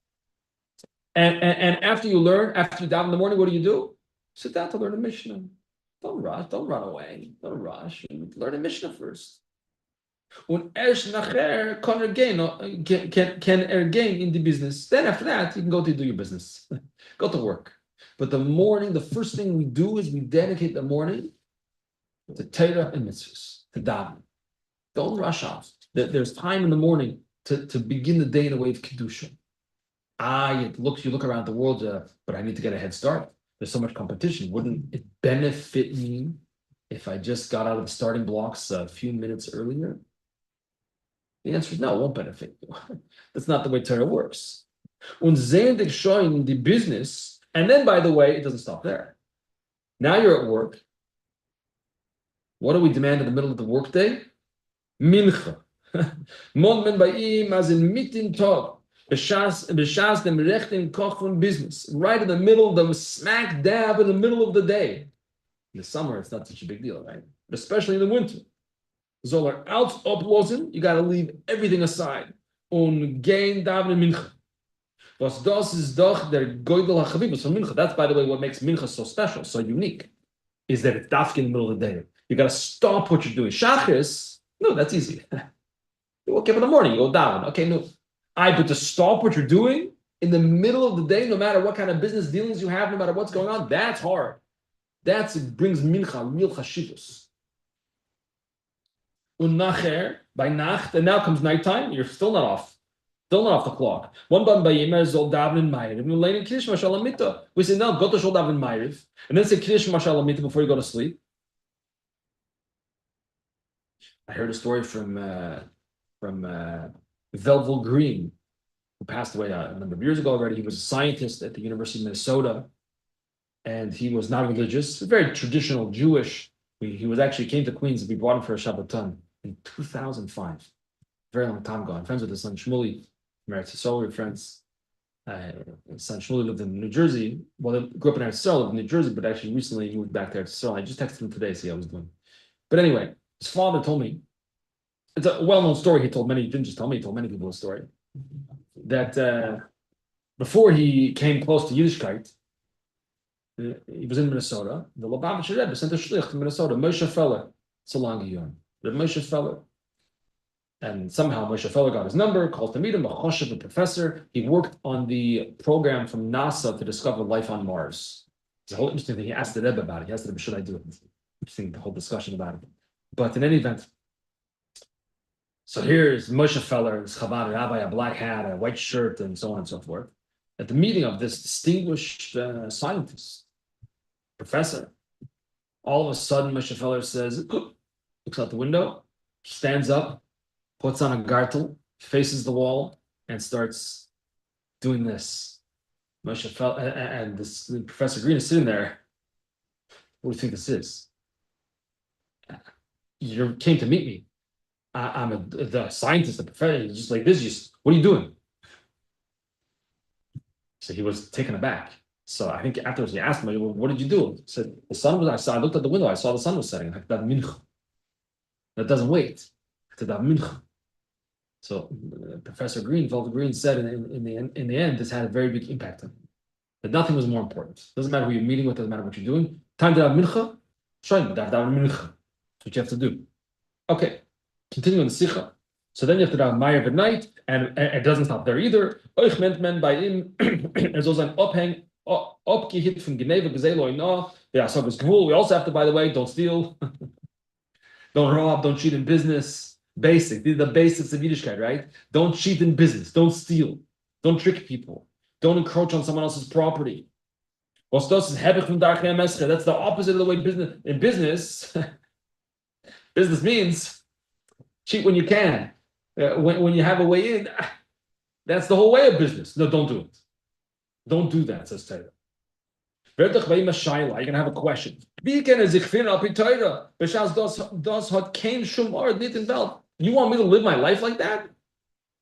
And after you daven in the morning, what do? Sit down to learn a Mishnah. Don't rush, don't run away, don't rush. Learn a Mishnah first. Und erst nachher kann gain in the business. Then after that, you can go to do your business. Go to work. But the first thing we do is we dedicate the morning to Torah and mitzvahs, to daven. Don't rush out. There's time in the morning to begin the day in a way of kedusha. You look around the world, but I need to get a head start. There's so much competition. Wouldn't it benefit me if I just got out of the starting blocks a few minutes earlier? The answer is no, it won't benefit you. That's not the way Torah works. Und sehen dich schon in the business, and then, by the way, it doesn't stop there. Now you're at work. What do we demand in the middle of the workday? Mincha. Mon men ba'im as in mitin tov. B'shas dem rechten koch from business. Right in the middle, the smack dab in the middle of the day. In the summer, it's not such a big deal, right? But especially in the winter. Zoller out oplossen, you got to leave everything aside. Und gain daven mincha. Was das is doch der goydel hachavibus from mincha. That's, by the way, what makes mincha so special, so unique, is that it's dafke in the middle of the day. You got to stop what you're doing. Shachris, no, that's easy. You wake up in the morning, you go down. Okay, no. But to stop what you're doing in the middle of the day, no matter what kind of business dealings you have, no matter what's going on, that's hard. It brings mincha, real chashivus. Und nachher, by nacht, and now comes nighttime, you're still not off the clock. One ban by Yemer zol daven ma'ariv, and later kiddush mashal amita. We say no, go to shul daven ma'ariv, and then say kiddush mashal amita before you go to sleep. I heard a story from Velvel Green, who passed away a number of years ago already. He was a scientist at the University of Minnesota, and he was not religious, very traditional Jewish. He came to Queens, and we brought him for a Shabbaton in 2005, very long time ago. I'm friends with his son Shmuley, married to Yisrael, we're friends. His son Shmuley lived in New Jersey. Well, he grew up in Eretz Yisrael, lived in New Jersey, but actually recently moved back to Eretz Yisrael. I just texted him today to see how he was doing. But anyway, his father told me, it's a well-known story. He didn't just tell me, he told many people the story, that before he came close to Yiddishkeit, he was in Minnesota. The Lubavitcher Rebbe sent a shliach to Minnesota, Moshe Feller, Salangiyun. The Moshe Feller. And somehow Moshe Feller got his number, called to meet him, a choshev, a professor. He worked on the program from NASA to discover life on Mars. It's a whole interesting thing. He asked the Rebbe about it. He asked the Rebbe, should I do it? Interesting, the whole discussion about it. But in any event, so here's Moshe Feller, this Chabad rabbi, a black hat, a white shirt, and so on and so forth, at the meeting of this distinguished scientist, professor. All of a sudden, Moshe Feller says, looks out the window, stands up, puts on a gartel, faces the wall, and starts doing this. Moshe Feller, and this Professor Green is sitting there. What do you think this is? You came to meet me. I'm the scientist, the professor, just like this. What are you doing? So he was taken aback. So I think afterwards he asked me, well, what did you do? He said, the sun was, I looked at the window, I saw the sun was setting. That doesn't wait. So Professor Green, Velvet Green said in the end, this had a very big impact on him. That nothing was more important. Doesn't matter who you're meeting with, doesn't matter what you're doing. Time to have mincha, shoin, daven mincha. That's what you have to do. Okay, continuing the sicha. So then you have to daven ma'ariv at night, and it doesn't stop there either. Euch ment men bei ihm, soll sein abgehit von Geneva Geselo no. Yeah, so it's cool. We also have to, by the way, don't steal, don't rob, don't cheat in business. Basic. These are the basics of Yiddishkeit, right? Don't cheat in business. Don't steal. Don't trick people. Don't encroach on someone else's property. That's the opposite of the way business. In business, business means cheat when you can. When you have a way in, that's the whole way of business. No, don't do it. Don't do that, says Torah. You're gonna have a question. You want me to live my life like that?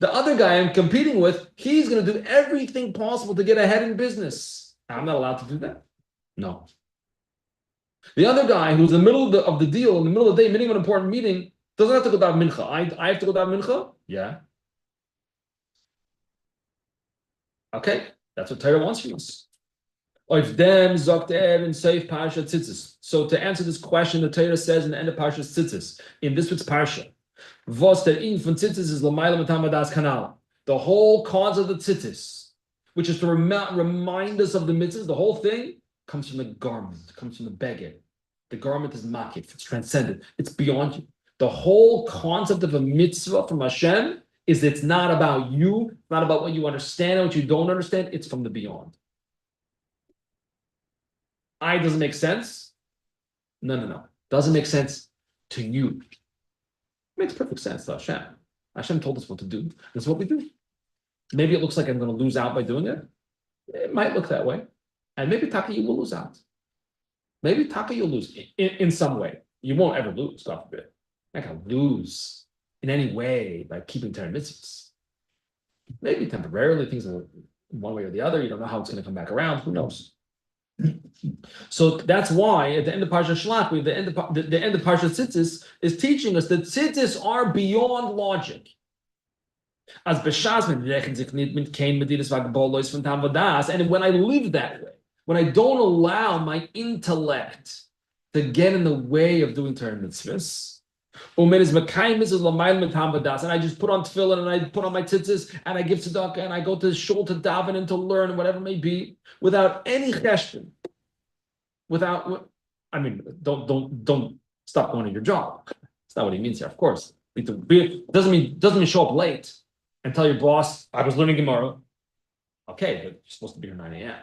The other guy I'm competing with, he's going to do everything possible to get ahead in business. I'm not allowed to do that. No. The other guy who's in the middle of the deal, in the middle of the day, meeting an important meeting, doesn't have to go down mincha. I have to go down mincha? Yeah. Okay, that's what Torah wants from us. If them zokter and safe parsha Tzitzis. So to answer this question, the Torah says in the end of parsha Tzitzis, in this week's parsha, vos der in von Tzitzis is l'mayla matamadas kanala. The whole cause of the Tzitzis, which is to remind us of the mitzvahs, the whole thing comes from the garment, comes from the beged. The garment is makif, it's transcendent, it's beyond you. The whole concept of a mitzvah from Hashem is it's not about you, it's not about what you understand and what you don't understand, it's from the beyond. Doesn't make sense? No. Doesn't make sense to you. It makes perfect sense to Hashem. Hashem told us what to do. That's what we do. Maybe it looks like I'm going to lose out by doing it. It might look that way. And maybe Taka, you will lose out. Maybe Taka, you'll lose in some way. You won't ever lose, God forbid. You're not going to lose in any way by keeping Torah mitzvahs. Maybe temporarily, things are one way or the other. You don't know how it's going to come back around. Who knows? So that's why at the end of Parsha Shelach, the end of Parsha Tzitzis is teaching us that Tzitzis are beyond logic. As and when I live that way, when I don't allow my intellect to get in the way of doing Torah mitzvahs, and I just put on tefillin and I put on my tzitzis and I give tzedakah and I go to shul to daven and to learn whatever it may be without any cheshbon, don't stop going to your job. That's not what he means here, of course. Doesn't mean show up late and tell your boss I was learning Gemara. Okay, but you're supposed to be here 9 a.m.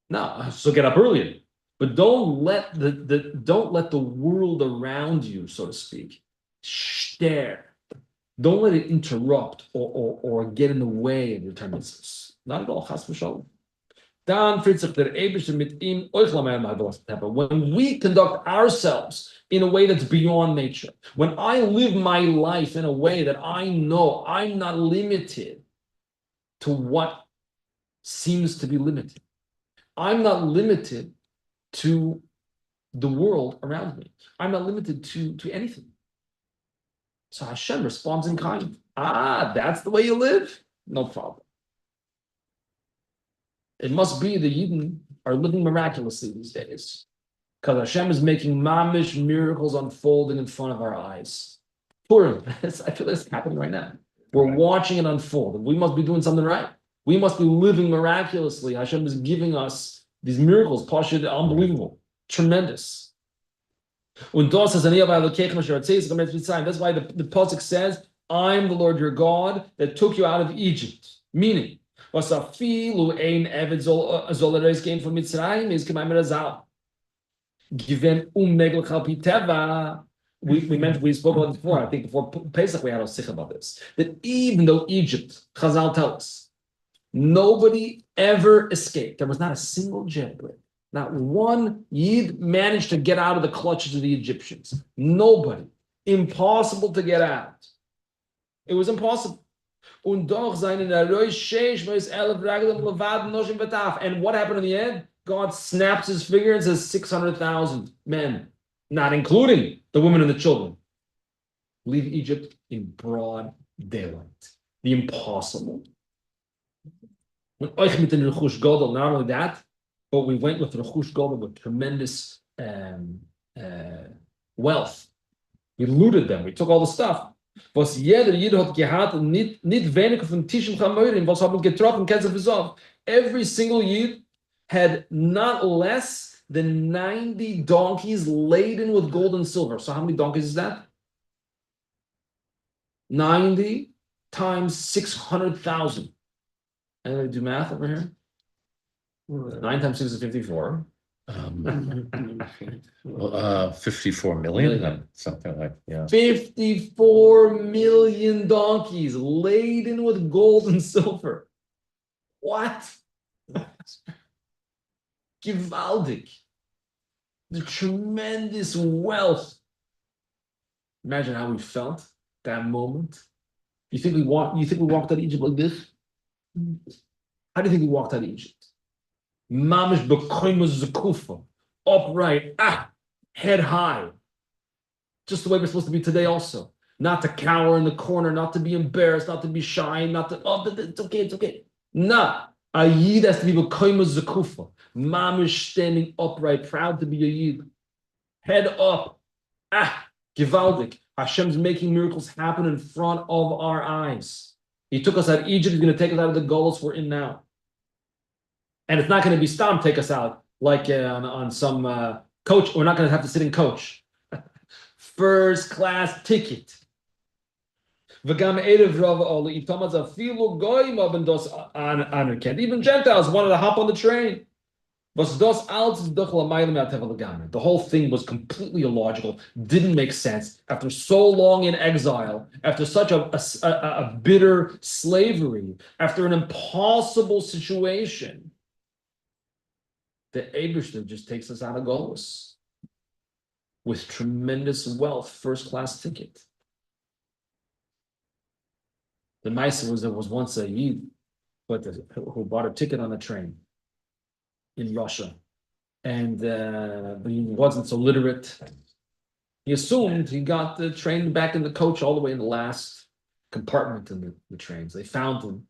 No, so get up earlier. But don't let the world around you, so to speak, stare. Don't let it interrupt or get in the way of your mitzvahs. Not at all. Chas v'shalom. When we conduct ourselves in a way that's beyond nature, when I live my life in a way that I know I'm not limited to what seems to be limited, I'm not limited to the world around me. I'm not limited to anything. So Hashem responds in kind. That's the way you live? No problem. It must be the Yidden are living miraculously these days. Because Hashem is making mamish miracles unfolding in front of our eyes. Purim, I feel like it's happening right now. We're watching it unfold. We must be doing something right. We must be living miraculously. Hashem is giving us these miracles, Pashid, unbelievable, tremendous. That's why the pasuk says, "I'm the Lord your God that took you out of Egypt." Meaning, we spoke about it before. I think before Pesach we had a sikh about this. That even though Egypt, Chazal tell us, nobody ever escaped. There was not a single jailbreak. Not one Yid managed to get out of the clutches of the Egyptians. Nobody. Impossible to get out. It was impossible. And what happened in the end? God snaps his finger and says 600,000 men, not including the women and the children, leave Egypt in broad daylight. The impossible. Not only that, but we went with Rechush Gadol with tremendous wealth. We looted them. We took all the stuff. Every single Yid had not less than 90 donkeys laden with gold and silver. So how many donkeys is that? 90 times 600,000. Anybody do math over here? 9 times 6 is 54. 54 million, something like, yeah. 54 million donkeys laden with gold and silver. What? Gewaldig. The tremendous wealth. Imagine how we felt that moment. You think we walked out of Egypt like this? How do you think we walked out of Egypt? Mamish b'koimos zekufa, upright, head high. Just the way we're supposed to be today also. Not to cower in the corner, not to be embarrassed, not to be shy, not to, oh, it's okay. Nah, a yid has to be b'koimos zekufa. Mamish standing upright, proud to be a yid. Head up, gewaldig. Hashem's making miracles happen in front of our eyes. He took us out of Egypt, he's going to take us out of the Golos we're in now. And it's not going to be Stam take us out like on some coach. We're not going to have to sit in coach. First class ticket. Even Gentiles wanted to hop on the train. The whole thing was completely illogical, didn't make sense. After so long in exile, after such a bitter slavery, after an impossible situation, the Eibishter just takes us out of Golos with tremendous wealth, first-class ticket. The Maisa was there was once a Yid who bought a ticket on a train in Russia, and he wasn't so literate. He assumed he got the train back in the coach all the way in the last compartment in the trains. They found him,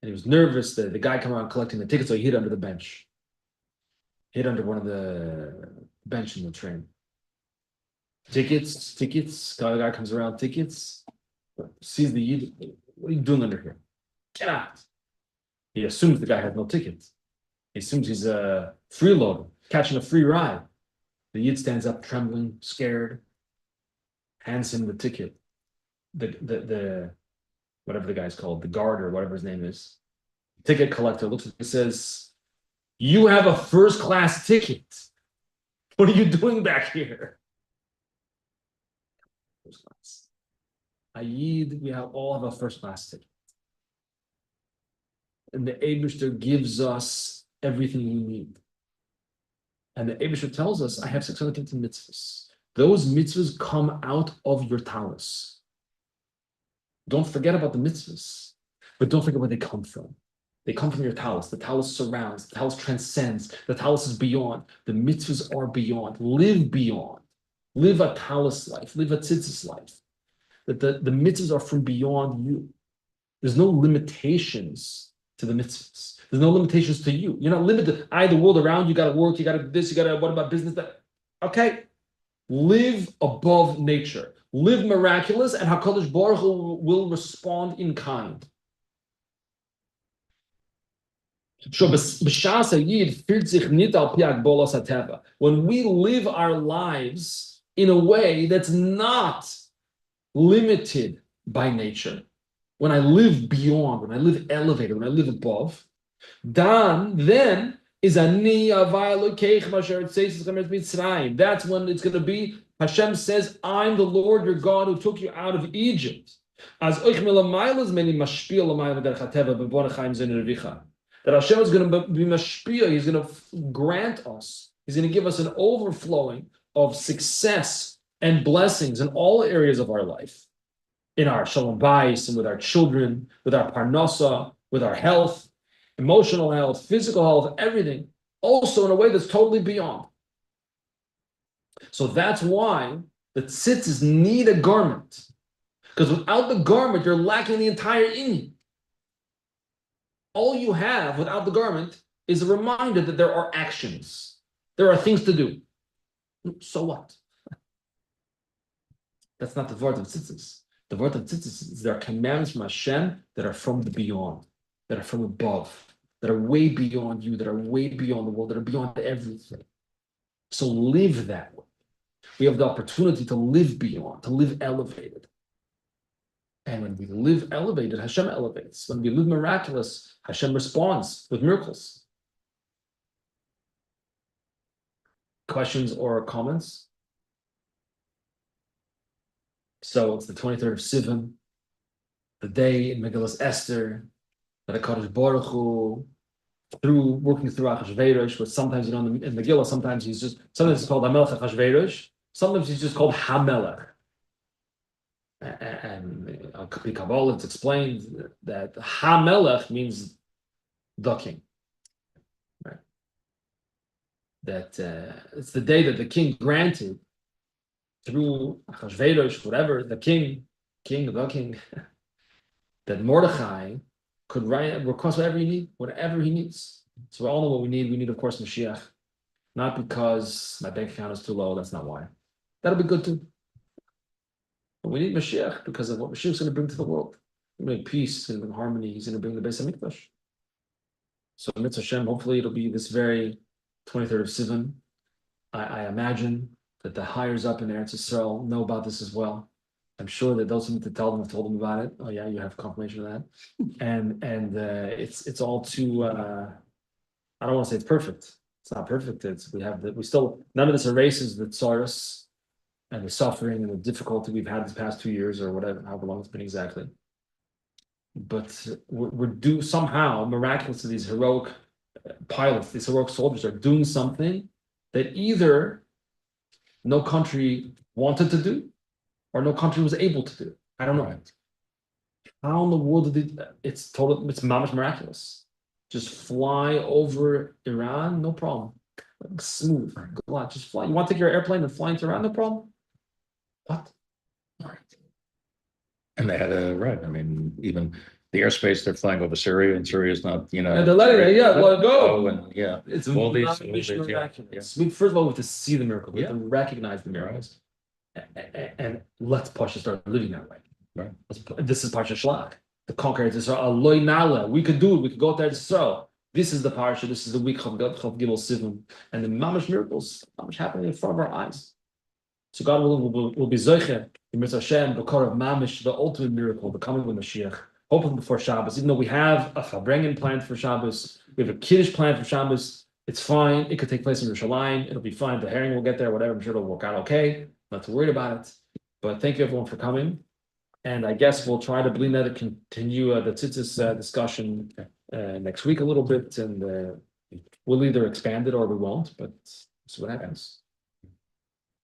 and he was nervous. The guy came around collecting the tickets, so he hid under the bench. Hid under one of the bench in the train. Tickets. The guy comes around, tickets. Sees the Yid. What are you doing under here? Get out. He assumes the guy has no tickets. He assumes he's a freeloader, catching a free ride. The Yid stands up, trembling, scared, hands him the ticket. The whatever the guy's called, the guard or whatever his name is, ticket collector looks at him and says, "You have a first-class ticket. What are you doing back here?" First class. Ayid, we all have a first-class ticket. And the Eibishter gives us everything we need. And the Eibishter tells us, I have 650 mitzvahs. Those mitzvahs come out of your Tallis. Don't forget about the mitzvahs, but don't forget where they come from. They come from your Tallis. The Tallis surrounds, the Tallis transcends, the Tallis is beyond. The mitzvahs are beyond. Live beyond. Live a Tallis life. Live a Tzitzis life. That the mitzvahs are from beyond you. There's no limitations to the mitzvahs. There's no limitations to you. You're not limited. The world around you, got to work, you got to do this, you got to, what about business? Okay. Live above nature. Live miraculous, and HaKadosh Baruch Hu will respond in kind. When we live our lives in a way that's not limited by nature, when I live beyond, when I live elevated, when I live above, then is ani avai Elokeichem asher tzeitzis Mitzrayim. That's when it's going to be. Hashem says, "I'm the Lord your God who took you out of Egypt." As that Hashem is going to be mashpia. He's going to grant us. He's going to give us an overflowing of success and blessings in all areas of our life. In our shalom bayis, and with our children, with our parnasa, with our health, emotional health, physical health, everything, also in a way that's totally beyond. So that's why the tzitzis need a garment. Because without the garment, you're lacking the entire inyan. All you have without the garment is a reminder that there are actions. There are things to do. So what? That's not the word of tzitzis. The word of tzitzis is there are commandments from Hashem that are from the beyond, that are from above, that are way beyond you, that are way beyond the world, that are beyond everything. So live that way. We have the opportunity to live beyond, to live elevated. And when we live elevated, Hashem elevates. When we live miraculous, Hashem responds with miracles. Questions or comments? So it's the 23rd of Sivan, the day in Megillas Esther, that HaKadosh Baruch Hu, working through Achashverosh, which sometimes, in Megillah, sometimes he's called HaMelech Achashverosh, sometimes he's just called HaMelech. And the Kabbalah, it's explained that HaMelech means the king. Right? That it's the day that the king granted through Achashverosh, whatever, the king, that Mordechai could request whatever he needs. So we all know what we need. We need, of course, Mashiach. Not because my bank account is too low, that's not why. That'll be good too. But we need Mashiach because of what Mashiach's going to bring to the world. He's going to bring peace, he's going to bring harmony, he's going to bring the Beis HaMikdash. So Mitzvah Hashem, hopefully it'll be this very 23rd of Sivan. I imagine that the hires up in Eretz Yisrael know about this as well. I'm sure that those who need to tell them have told them about it. Oh yeah, you have confirmation of that. And it's all too I don't want to say it's perfect. It's not perfect. We still none of this erases the tsaros and the suffering and the difficulty we've had these past 2 years or whatever, however long it's been exactly. But we're due somehow, miraculously, these heroic pilots, these heroic soldiers are doing something that either no country wanted to do or no country was able to do. I don't know. How in the world did it's mamish miraculous. Just fly over Iran, no problem. Smooth, go on, just fly. You want to take your airplane and fly into Iran, no problem. What? And they had I mean, even the airspace they're flying over Syria, and Syria is not, And they're letting it, let it go. And It's all these, miraculous. First of all, we have to see the miracle, we have to recognize the miracles, and let's Pasha start living that way. Right. This is Parsha Shelach, the conqueror Israel. Aloy Nala, we could do it. We could go out there to Israel. This is the Parsha. This is the week of Gimel Sivan, and the mamish miracles, mamish happening in front of our eyes. So God will be Zoche, the Mitzvah Hashem, the core of mamish, the ultimate miracle, the coming of Mashiach. Hopefully before Shabbos, even though we have a Fabrengen planned for Shabbos, we have a Kiddush planned for Shabbos, it's fine. It could take place in Yerushalayim. It'll be fine. The herring will get there, whatever. I'm sure it'll work out okay. Not too worried about it. But thank you everyone for coming. And I guess we'll try to continue the Tzitzis discussion next week a little bit. And we'll either expand it or we won't, but see what happens.